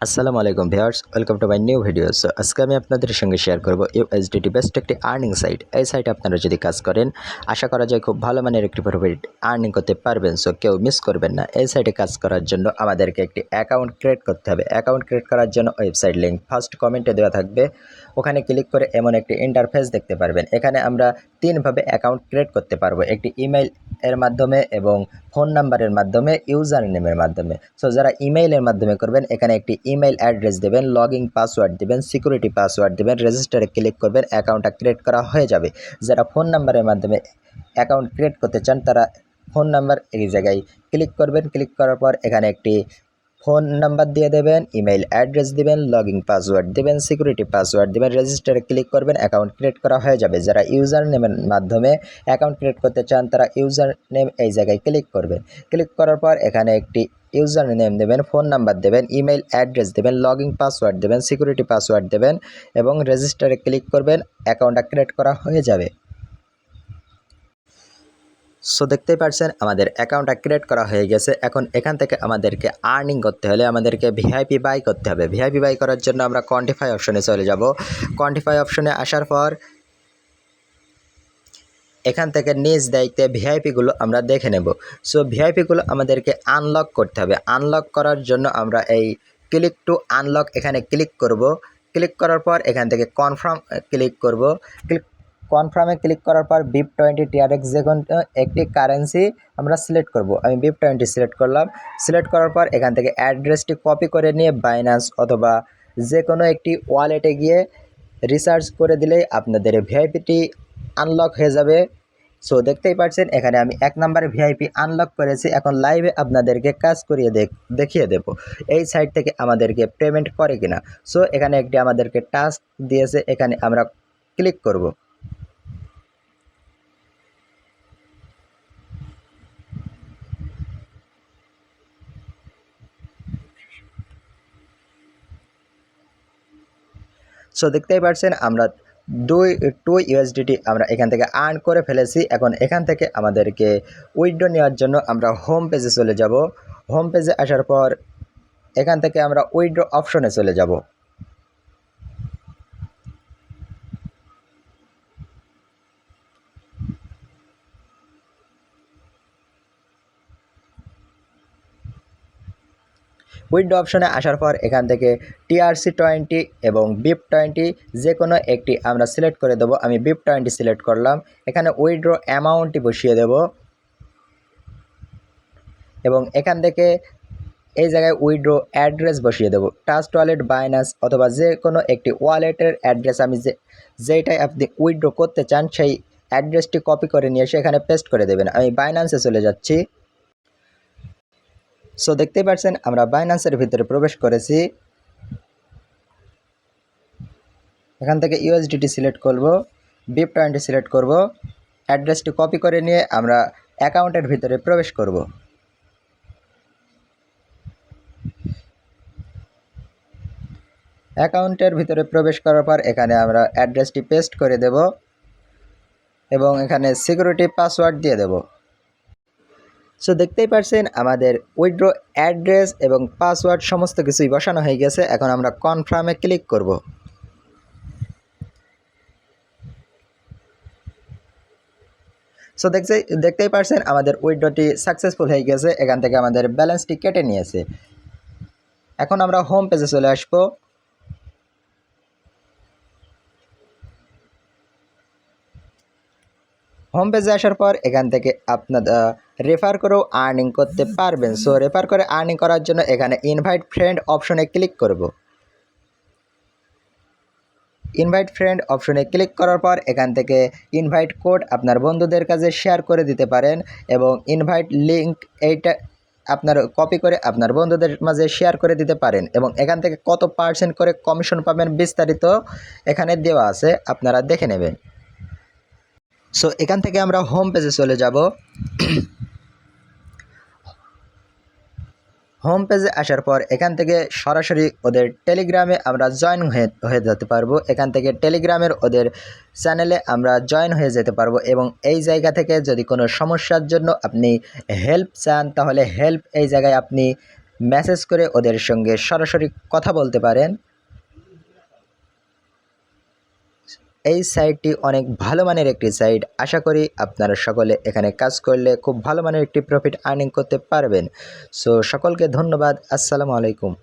আসসালামু আলাইকুম viewers, welcome to my new video. So আজকে আমি আপনাদের সঙ্গে শেয়ার করব ইউএসডিটি বেস্ট একটি আর্নিং সাইট। এই সাইটে আপনারা যদি কাজ করেন, আশা করা যায় খুব ভালো মানের একটি প্রফিট আর্নিং করতে পারবেন। সো কেউ মিস করবেন না। এই সাইটে কাজ করার জন্য আমাদেরকে একটি অ্যাকাউন্ট ক্রিয়েট করতে হবে। অ্যাকাউন্ট ক্রিয়েট করার জন্য ওয়েবসাইট লিঙ্ক ফার্স্ট কমেন্টে দেওয়া থাকবে। ওখানে ক্লিক করে এমন একটি ইন্টারফেস দেখতে পারবেন। এখানে আমরা তিনভাবে অ্যাকাউন্ট ক্রিয়েট করতে পারবো, একটি ইমেইল এর মাধ্যমে এবং ফোন নাম্বারের মাধ্যমে, ইউজার নেমের মাধ্যমে। সো যারা ইমেইলের মাধ্যমে করবেন, এখানে একটি ইমেইল অ্যাড্রেস দেবেন, লগইন পাসওয়ার্ড দেবেন, সিকিউরিটি পাসওয়ার্ড দেবেন, রেজিস্টারে ক্লিক করবেন, অ্যাকাউন্টটা ক্রিয়েট করা হয়ে যাবে। যারা ফোন নাম্বারের মাধ্যমে অ্যাকাউন্ট ক্রিয়েট করতে চান, তারা ফোন নাম্বার এই জায়গায় ক্লিক করবেন। ক্লিক করার পর এখানে একটি ফোন নাম্বার দিয়ে দেবেন, ইমেইল অ্যাড্রেস দিবেন, লগইন পাসওয়ার্ড দেবেন, সিকিউরিটি পাসওয়ার্ড দেবেন, রেজিস্টারে ক্লিক করবেন, অ্যাকাউন্ট ক্রিয়েট করা হয়ে যাবে। যারা ইউজার নেমের মাধ্যমে অ্যাকাউন্ট ক্রিয়েট করতে চান, তারা ইউজার নেম এই জায়গায় ক্লিক করবেন। ক্লিক করার পর এখানে একটি ইউজার নেম দেবেন, ফোন নাম্বার দেবেন, ইমেইল অ্যাড্রেস দেবেন, লগইন পাসওয়ার্ড দেবেন, সিকিউরিটি পাসওয়ার্ড দেবেন এবং রেজিস্টারে ক্লিক করবেন। অ্যাকাউন্টটা ক্রিয়েট করা হয়ে যাবে। সো দেখতেই পাচ্ছেন আমাদের অ্যাকাউন্টটা ক্রিয়েট করা হয়ে গেছে। এখন এখান থেকে আমাদেরকে আর্নিং করতে হলে আমাদেরকে ভিআইপি বাই করতে হবে। ভিআইপি বাই করার জন্য আমরা কোয়ান্টিফাই অপশনে চলে যাব। কোয়ান্টিফাই অপশনে আসার পর এখান থেকে নিজ দায়িত্বে ভিআইপিগুলো আমরা দেখে নেব। সো ভিআইপিগুলো আমাদেরকে আনলক করতে হবে। আনলক করার জন্য আমরা এই ক্লিক টু আনলক এখানে ক্লিক করব। ক্লিক করার পর এখান থেকে কনফার্ম ক্লিক করব। কনফার্মে ক্লিক করার পর BIP20 TRX যে কোনো একটি কারেন্সি আমরা সিলেক্ট করব। আমি BIP20 সিলেক্ট করলাম। সিলেক্ট করার পর এখান থেকে অ্যাড্রেসটি কপি করে নিয়ে বাইন্যান্স অথবা যে কোনো একটি ওয়ালেটে গিয়ে রিসার্চ করে দিলেই আপনাদের ভিআইপিটি আনলক হয়ে যাবে। সো দেখতেই পাচ্ছেন এখানে আমি 1 নম্বরে ভিআইপি আনলক করেছি। এখন লাইভে আপনাদেরকে কাজ করিয়ে দেখিয়ে দেব এই সাইট থেকে আমাদেরকে পেমেন্ট করে কিনা। সো এখানে একটি আমাদেরকে টাস্ক দিয়েছে, এখানে আমরা ক্লিক করব। সো দেখতেই পাচ্ছেন আমরা 2 ইউএসডিটি আমরা এখান থেকে আর্ন করে ফেলেছি। এখন এখান থেকে আমাদেরকে উইথড্র নেওয়ার জন্য আমরা হোম পেজে চলে যাব। হোম পেজে আসার পর এখান থেকে আমরা উইথড্র অপশনে চলে যাব। উইথড্র অপশনে আসার পর এখান থেকে TRC20 এবং BIP20 যে কোনো একটি আমরা সিলেক্ট করে দেবো। আমি BIP20 সিলেক্ট করলাম। এখানে উইথড্র অ্যামাউন্টটি বসিয়ে দেব এবং এখান থেকে এই জায়গায় উইথড্র অ্যাড্রেস বসিয়ে দেবো। ট্রাস্ট ওয়ালেট, বাইন্যান্স অথবা যে কোনো একটি ওয়ালেটের অ্যাড্রেস আমি যেটাই আপনি উইথড্র করতে চান সেই অ্যাড্রেসটি কপি করে নিয়ে এসে এখানে পেস্ট করে দেবেন। আমি বাইন্যান্সে চলে যাচ্ছি। সো দেখতেই পাচ্ছেন আমরা বাইন্যান্সের ভিতরে প্রবেশ করেছি। এখান থেকে ইউএসডিটি সিলেক্ট করব, BIP20 সিলেক্ট করব, অ্যাড্রেসটি কপি করে নিয়ে আমরা অ্যাকাউন্টের ভিতরে প্রবেশ করব। অ্যাকাউন্টের ভিতরে প্রবেশ করার পর এখানে আমরা অ্যাড্রেসটি পেস্ট করে দেব এবং এখানে সিকিউরিটি পাসওয়ার্ড দিয়ে দেব। সো দেখতেই পাচ্ছেন আমাদের উইথড্র অ্যাড্রেস এবং পাসওয়ার্ড সমস্ত কিছুই বসানো হয়ে গেছে। এখন আমরা কনফার্মে ক্লিক করব। সো দেখতেই পাচ্ছেন আমাদের উইথড্রটি সাকসেসফুল হয়ে গেছে। এখান থেকে আমাদের ব্যালেন্সটি কেটে নিয়েছে। এখন আমরা হোম পেজে চলে আসব। হোম পেজে আসার পর এখান থেকে আপনারা রেফার করেও আর্নিং করতে পারবেন। সো রেফার করে আর্নিং করার জন্য এখানে ইনভাইট ফ্রেন্ড অপশনে ক্লিক করব। ইনভাইট ফ্রেন্ড অপশনে ক্লিক করার পর এখান থেকে ইনভাইট কোড আপনার বন্ধুদের কাছে শেয়ার করে দিতে পারেন এবং ইনভাইট লিঙ্ক এইটা আপনার কপি করে আপনার বন্ধুদের মাঝে শেয়ার করে দিতে পারেন এবং এখান থেকে কত % করে কমিশন পাবেন বিস্তারিত এখানে দেওয়া আছে, আপনারা দেখে নেবেন। সো এখান থেকে আমরা হোম পেজে চলে যাব। হোম পেজে আসার পর এখান থেকে সরাসরি ওদের টেলিগ্রামে আমরা জয়েন হয়ে যেতে পারবো। এখান থেকে টেলিগ্রামের ওদের চ্যানেলে আমরা জয়েন হয়ে যেতে পারবো এবং এই জায়গা থেকে যদি কোনো সমস্যার জন্য আপনি হেল্প চান, তাহলে হেল্প এই জায়গায় আপনি মেসেজ করে ওদের সঙ্গে সরাসরি কথা বলতে পারেন। এই সাইটটি অনেক ভালো মানের একটি সাইট। আশা করি আপনারা সকলে এখানে কাজ করলে খুব ভালো মানের একটি প্রফিট আর্নিং করতে পারবেন। সো সকলকে ধন্যবাদ। আসসালামু আলাইকুম।